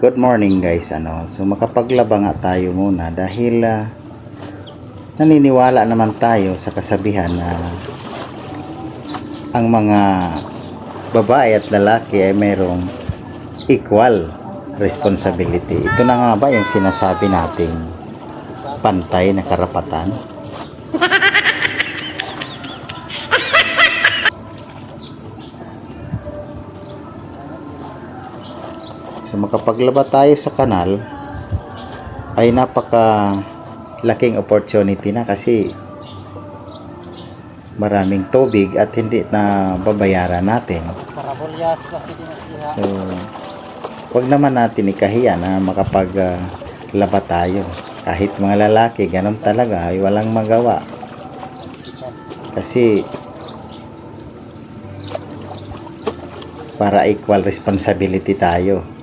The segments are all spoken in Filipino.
Good morning guys. So makapaglaba nga tayo muna dahil naniniwala naman tayo sa kasabihan na ang mga babae at lalaki ay mayroong equal responsibility. Ito na nga ba yung sinasabi nating pantay na karapatan? So makapaglaba tayo sa kanal ay napaka laking opportunity na kasi maraming tubig at hindi na babayaran natin. So wag naman natin ikahiya na makapaglaba tayo. Kahit mga lalaki, ganun talaga ay walang magawa. Kasi para equal responsibility tayo.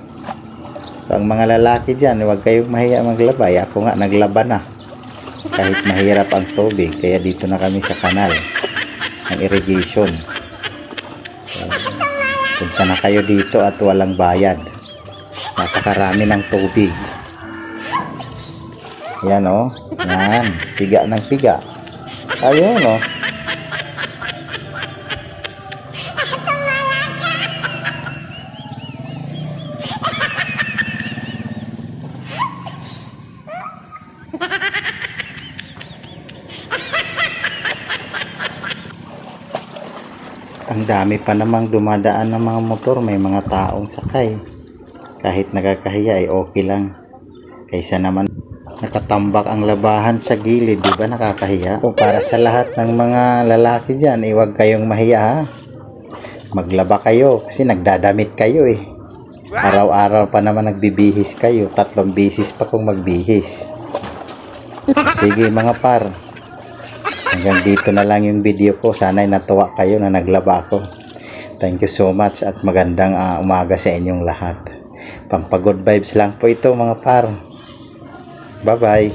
So ang mga lalaki dyan, huwag kayong mahiya maglaba. Ako nga naglaba na. Kahit mahirap ang tubig, kaya dito na kami sa kanal ng irrigation. So, punta na kayo dito at walang bayad. Napakarami ng tubig. Yan o. Yan. Piga ng piga. Ayun o. Ang dami pa namang dumadaan ng mga motor, may mga taong sakay. Kahit nakakahiya ay okay lang. Kaysa naman nakatambak ang labahan sa gilid, di ba nakakahiya? O para sa lahat ng mga lalaki dyan, huwag kayong mahiya ha. Maglaba kayo kasi nagdadamit kayo eh. Araw-araw pa naman nagbibihis kayo, 3 beses pa kung magbihis. Sige mga par. Hanggang dito na lang yung video ko. Sana'y natuwa kayo na naglaba ako. Thank you so much at magandang umaga sa inyong lahat. Pampagood vibes lang po ito mga par. Bye bye.